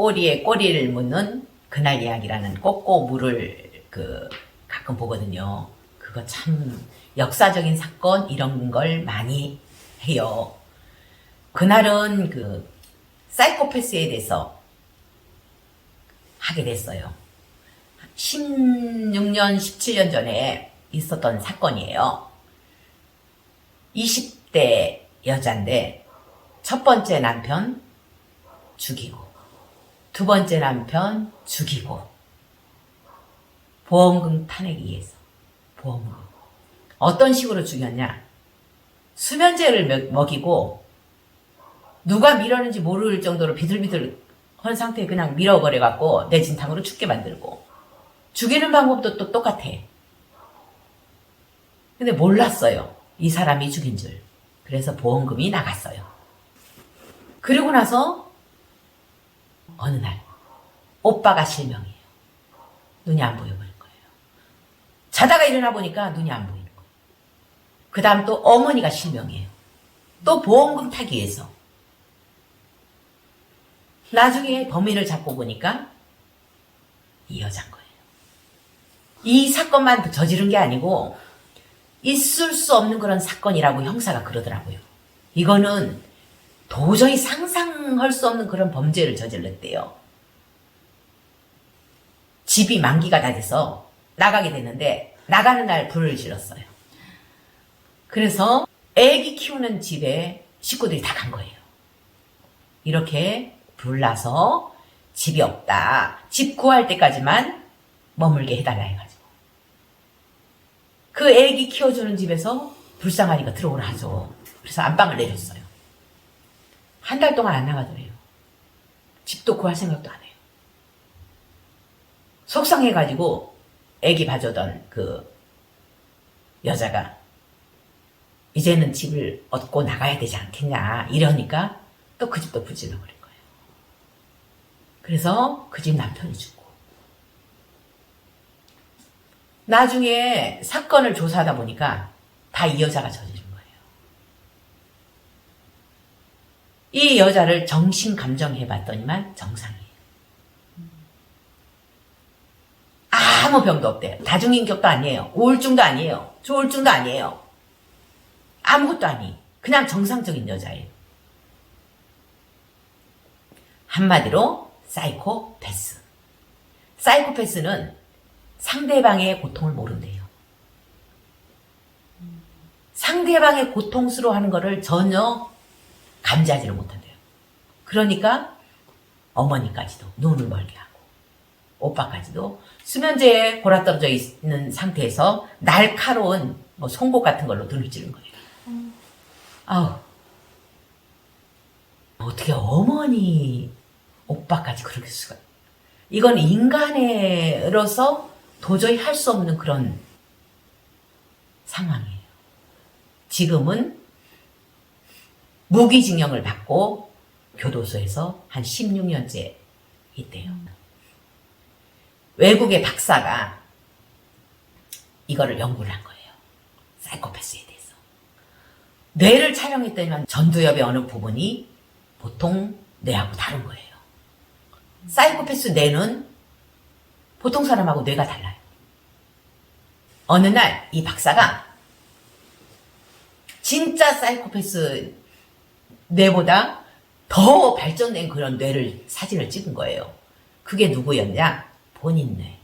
꼬리에 꼬리를 묻는 그날 이야기라는 꼬꼬무를 가끔 보거든요. 그거 참 역사적인 사건 이런 걸 많이 해요. 그날은 사이코패스에 대해서 하게 됐어요. 16년, 17년 전에 있었던 사건이에요. 20대 여자인데 첫 번째 남편 죽이고 두 번째 남편 죽이고 보험금 탄핵에 의해서 보험금. 어떤 식으로 죽였냐? 수면제를 먹이고 누가 밀었는지 모를 정도로 비틀비틀한 상태에 그냥 밀어버려갖고 내 진탕으로 죽게 만들고 죽이는 방법도 또 똑같아. 근데 몰랐어요. 이 사람이 죽인 줄. 그래서 보험금이 나갔어요. 그리고 나서 어느 날 오빠가 실명이에요. 눈이 안 보여버린 거예요. 자다가 일어나 보니까 눈이 안 보이는 거예요. 그 다음 또 어머니가 실명이에요. 또 보험금 타기 위해서. 나중에 범인을 잡고 보니까 이 여자인 거예요. 이 사건만 저지른 게 아니고 있을 수 없는 그런 사건이라고 형사가 그러더라고요. 이거는 도저히 상상할 수 없는 그런 범죄를 저질렀대요. 집이 만기가 다 돼서 나가게 됐는데 나가는 날 불을 질렀어요. 그래서 애기 키우는 집에 식구들이 다 간 거예요. 이렇게 불나서 집이 없다. 집 구할 때까지만 머물게 해달라 해가지고. 그 애기 키워주는 집에서 불쌍하니까 들어오라 하죠. 그래서 안방을 내줬어요. 한 달 동안 안 나가더래요. 집도 구할 생각도 안 해요. 속상해가지고 애기 봐주던 그 여자가 이제는 집을 얻고 나가야 되지 않겠냐 이러니까 또 그 집도 불질러버린 거예요. 그래서 그 집 남편이 죽고 나중에 사건을 조사하다 보니까 다 이 여자가 저지른 거예요. 이 여자를 정신감정해봤더니만 정상이에요. 아무 병도 없대요. 다중인격도 아니에요. 우울증도 아니에요. 조울증도 아니에요. 아무것도 아니. 그냥 정상적인 여자예요. 한마디로 사이코패스. 사이코패스는 상대방의 고통을 모른대요. 상대방의 고통스러워하는 것을 전혀 감지하지를 못한대요. 그러니까 어머니까지도 눈을 멀게 하고 오빠까지도 수면제에 골아떨어져 있는 상태에서 날카로운 송곳 같은 걸로 눈을 찌른 거예요. 아우, 어떻게 어머니, 오빠까지 그렇게 수가. 이건 인간으로서 도저히 할 수 없는 그런 상황이에요. 지금은 무기징역을 받고 교도소에서 한 16년째 있대요. 외국의 박사가 이거를 연구를 한 거예요. 사이코패스에 대해서. 뇌를 촬영했더니만 전두엽의 어느 부분이 보통 뇌하고 다른 거예요. 사이코패스 뇌는 보통 사람하고 뇌가 달라요. 어느 날 이 박사가 진짜 사이코패스 뇌보다 더 발전된 그런 뇌를 사진을 찍은 거예요. 그게 누구였냐? 본인 뇌.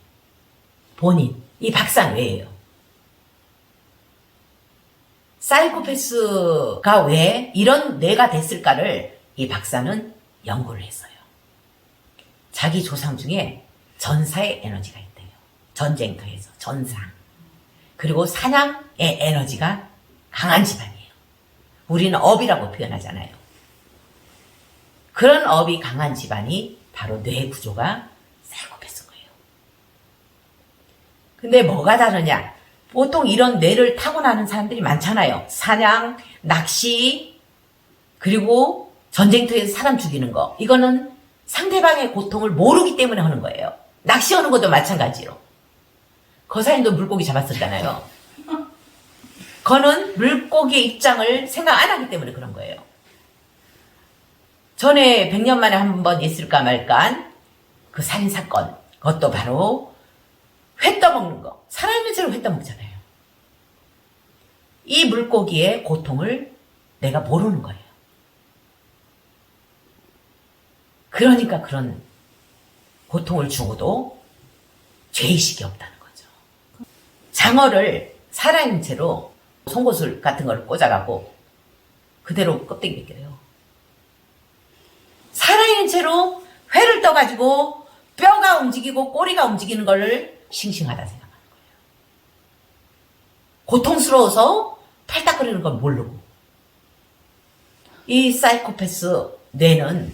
본인. 이 박사 뇌예요. 사이코패스가 왜 이런 뇌가 됐을까를 이 박사는 연구를 했어요. 자기 조상 중에 전사의 에너지가 있대요. 전쟁터에서 전상. 그리고 사냥의 에너지가 강한 집안이에요. 우리는 업이라고 표현하잖아요. 그런 업이 강한 집안이 바로 뇌 구조가 사이코패스인 거예요. 근데 뭐가 다르냐? 보통 이런 뇌를 타고나는 사람들이 많잖아요. 사냥, 낚시, 그리고 전쟁터에서 사람 죽이는 거. 이거는 상대방의 고통을 모르기 때문에 하는 거예요. 낚시하는 것도 마찬가지로. 거사님도 물고기 잡았었잖아요. 그거는 물고기의 입장을 생각 안 하기 때문에 그런 거예요. 전에 100년 만에 한 번 있을까 말까한 그 살인사건, 그것도 바로 회 떠먹는 거. 살아있는 채로 회 떠먹잖아요. 이 물고기의 고통을 내가 모르는 거예요. 그러니까 그런 고통을 주고도 죄의식이 없다는 거죠. 장어를 살아있는 채로 송곳을 같은 걸 꽂아가고 그대로 껍데기 벗겨요. 살아있는 채로 회를 떠가지고 뼈가 움직이고 꼬리가 움직이는 걸 싱싱하다 생각하는 거예요. 고통스러워서 팔딱거리는 걸 모르고. 이 사이코패스 뇌는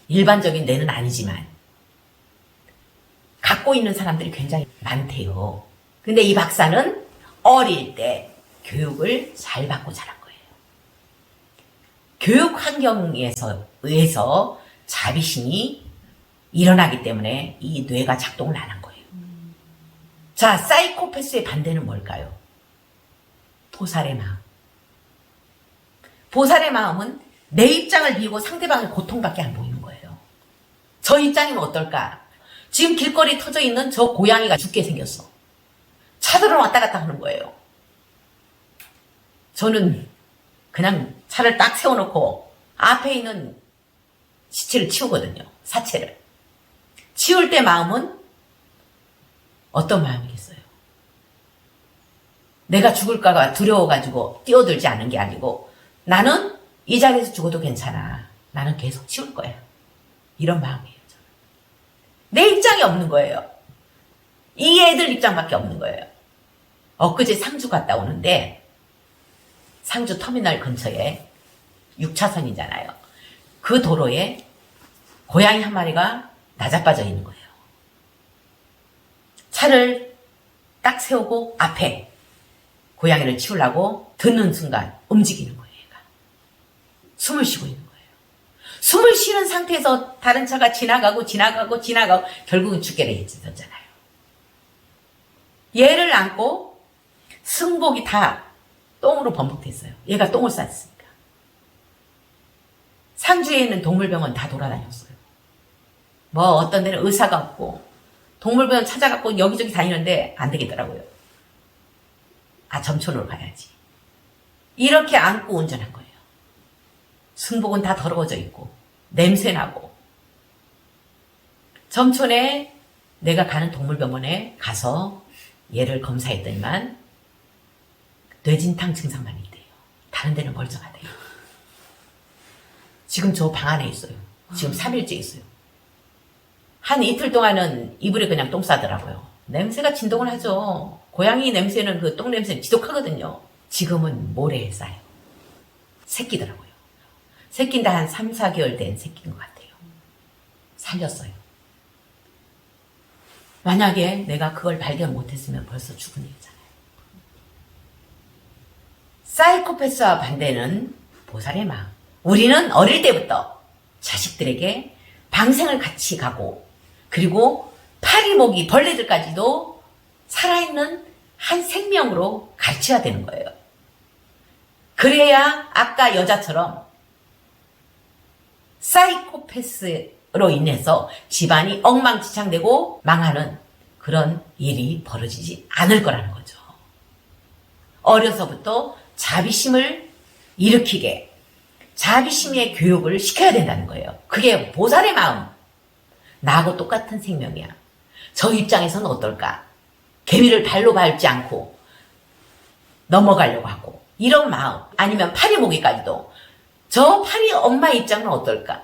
일반적인 뇌는 아니지만 갖고 있는 사람들이 굉장히 많대요. 근데 이 박사는 어릴 때 교육을 잘 받고 자란 거예요. 교육 환경에서 의해서 자비심이 일어나기 때문에 이 뇌가 작동을 안 한 거예요. 자, 사이코패스의 반대는 뭘까요? 보살의 마음. 보살의 마음은 내 입장을 비우고 상대방의 고통밖에 안 보이는 거예요. 저 입장이면 어떨까? 지금 길거리 터져 있는 저 고양이가 죽게 생겼어. 차들은 왔다 갔다 하는 거예요. 저는 그냥 차를 딱 세워놓고 앞에 있는 시체를 치우거든요. 사체를. 치울 때 마음은 어떤 마음이겠어요? 내가 죽을까봐 두려워가지고 뛰어들지 않은 게 아니고 나는 이 자리에서 죽어도 괜찮아. 나는 계속 치울 거야. 이런 마음이에요. 저는. 내 입장이 없는 거예요. 이 애들 입장밖에 없는 거예요. 엊그제 상주 갔다 오는데 상주 터미널 근처에 6차선이잖아요. 그 도로에 고양이 한 마리가 나자빠져 있는 거예요. 차를 딱 세우고 앞에 고양이를 치우려고 듣는 순간 움직이는 거예요. 얘가. 숨을 쉬고 있는 거예요. 숨을 쉬는 상태에서 다른 차가 지나가고 결국은 죽게 되었잖아요. 얘를 안고 승복이 다 똥으로 범벅됐어요. 얘가 똥을 쌌으니까. 상주에 있는 동물병원 다 돌아다녔어요. 뭐 어떤 데는 의사가 없고 동물병원 찾아갖고 여기저기 다니는데 안 되겠더라고요. 아, 점촌으로 가야지. 이렇게 안고 운전한 거예요. 승복은 다 더러워져 있고 냄새나고. 점촌에 내가 가는 동물병원에 가서 얘를 검사했더니만 뇌진탕 증상만 있대요. 다른 데는 멀쩡하대요. 지금 저 방 안에 있어요. 지금 3일째 있어요. 한 이틀 동안은 이불에 그냥 똥 싸더라고요. 냄새가 진동을 하죠. 고양이 냄새는 그 똥 냄새는 지독하거든요. 지금은 모래에 싸요. 새끼더라고요. 새끼인데 한 3, 4개월 된 새끼인 것 같아요. 살렸어요. 만약에 내가 그걸 발견 못했으면 벌써 죽은 얘기잖아요. 사이코패스와 반대는 보살의 마음. 우리는 어릴 때부터 자식들에게 방생을 같이 가고 그리고 파리, 모기, 벌레들까지도 살아있는 한 생명으로 가르쳐야 되는 거예요. 그래야 아까 여자처럼 사이코패스로 인해서 집안이 엉망진창되고 망하는 그런 일이 벌어지지 않을 거라는 거죠. 어려서부터 자비심을 일으키게 자비심의 교육을 시켜야 된다는 거예요. 그게 보살의 마음. 나하고 똑같은 생명이야. 저 입장에서는 어떨까? 개미를 발로 밟지 않고 넘어가려고 하고 이런 마음. 아니면 파리 모기까지도 저 파리 엄마 입장은 어떨까?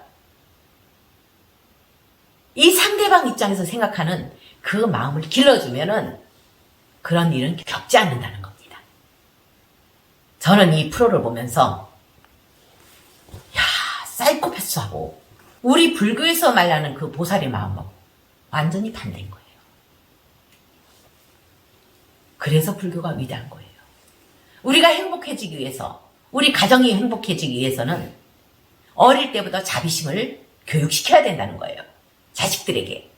이 상대방 입장에서 생각하는 그 마음을 길러주면은 그런 일은 겪지 않는다는 겁니다. 저는 이 프로를 보면서 사이코패스하고 우리 불교에서 말하는 그 보살의 마음하고 완전히 반대인 거예요. 그래서 불교가 위대한 거예요. 우리가 행복해지기 위해서, 우리 가정이 행복해지기 위해서는 어릴 때부터 자비심을 교육시켜야 된다는 거예요. 자식들에게.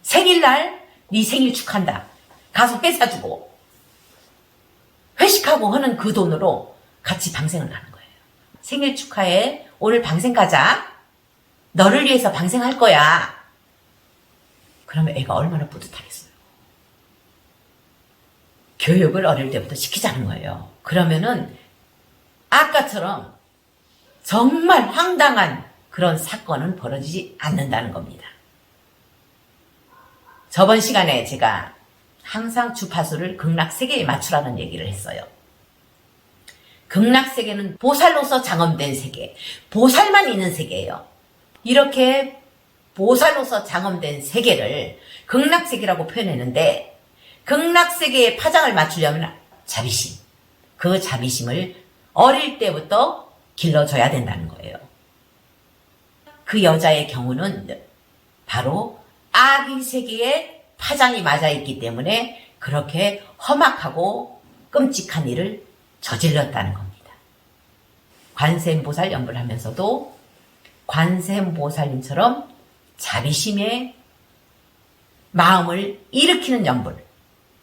생일날 네 생일 축한다. 가서 회 사주고 회식하고 하는 그 돈으로 같이 방생을 하는 거예요. 생일 축하해. 오늘 방생 가자. 너를 위해서 방생할 거야. 그러면 애가 얼마나 뿌듯하겠어요. 교육을 어릴 때부터 시키자는 거예요. 그러면은 아까처럼 정말 황당한 그런 사건은 벌어지지 않는다는 겁니다. 저번 시간에 제가 항상 주파수를 극락세계에 맞추라는 얘기를 했어요. 극락세계는 보살로서 장엄된 세계, 보살만 있는 세계예요. 이렇게 보살로서 장엄된 세계를 극락세계라고 표현했는데, 극락세계의 파장을 맞추려면 자비심, 그 자비심을 어릴 때부터 길러줘야 된다는 거예요. 그 여자의 경우는 바로 아기 세계에 파장이 맞아 있기 때문에 그렇게 험악하고 끔찍한 일을 저질렀다는 겁니다. 관세음보살 연불을 하면서도 관세음보살님처럼 자비심의 마음을 일으키는 연불,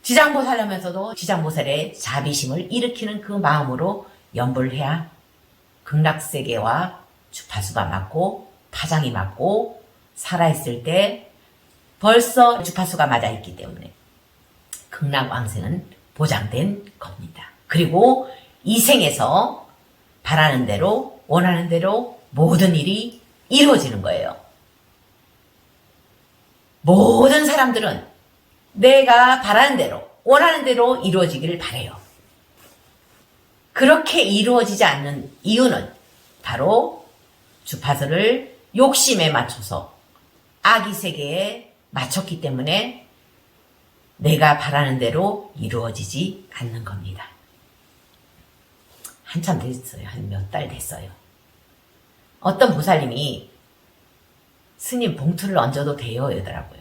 지장보살 하면서도 지장보살의 자비심을 일으키는 그 마음으로 연불을 해야 극락세계와 주파수가 맞고 파장이 맞고 살아있을 때 벌써 주파수가 맞아있기 때문에 극락왕생은 보장된 겁니다. 그리고 이 생에서 바라는 대로 원하는 대로 모든 일이 이루어지는 거예요. 모든 사람들은 내가 바라는 대로 원하는 대로 이루어지기를 바라요. 그렇게 이루어지지 않는 이유는 바로 주파수를 욕심에 맞춰서 아기 세계에 맞췄기 때문에 내가 바라는 대로 이루어지지 않는 겁니다. 한참 됐어요. 한 몇 달 됐어요. 어떤 보살님이 스님 봉투를 얹어도 돼요 이러더라고요.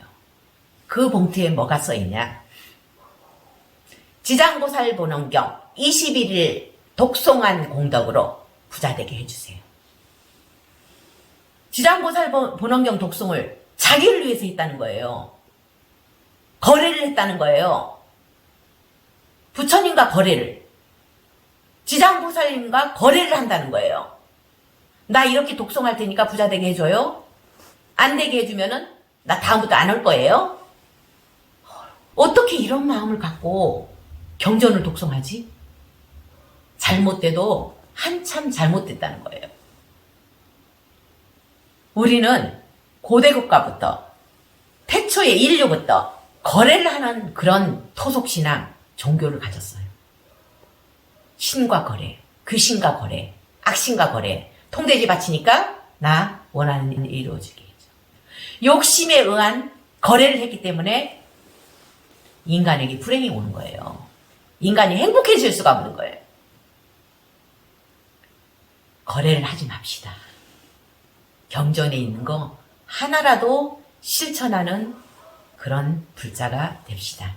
그 봉투에 뭐가 써있냐? 지장보살 본원경 21일 독송한 공덕으로 부자되게 해주세요. 지장보살 본원경 독송을 자기를 위해서 했다는 거예요. 거래를 했다는 거예요. 부처님과 거래를. 지장보살님과 거래를 한다는 거예요. 나 이렇게 독송할 테니까 부자되게 해줘요. 안 되게 해주면은 나 다음부터 안 올 거예요. 어떻게 이런 마음을 갖고 경전을 독송하지? 잘못돼도 한참 잘못됐다는 거예요. 우리는 고대국가부터 태초의 인류부터 거래를 하는 그런 토속신앙, 종교를 가졌어요. 신과 거래, 귀신과 거래, 악신과 거래, 통돼지 바치니까 나 원하는 일이 이루어지게 해줘. 욕심에 의한 거래를 했기 때문에 인간에게 불행이 오는 거예요. 인간이 행복해질 수가 없는 거예요. 거래를 하지 맙시다. 경전에 있는 거 하나라도 실천하는 그런 불자가 됩시다.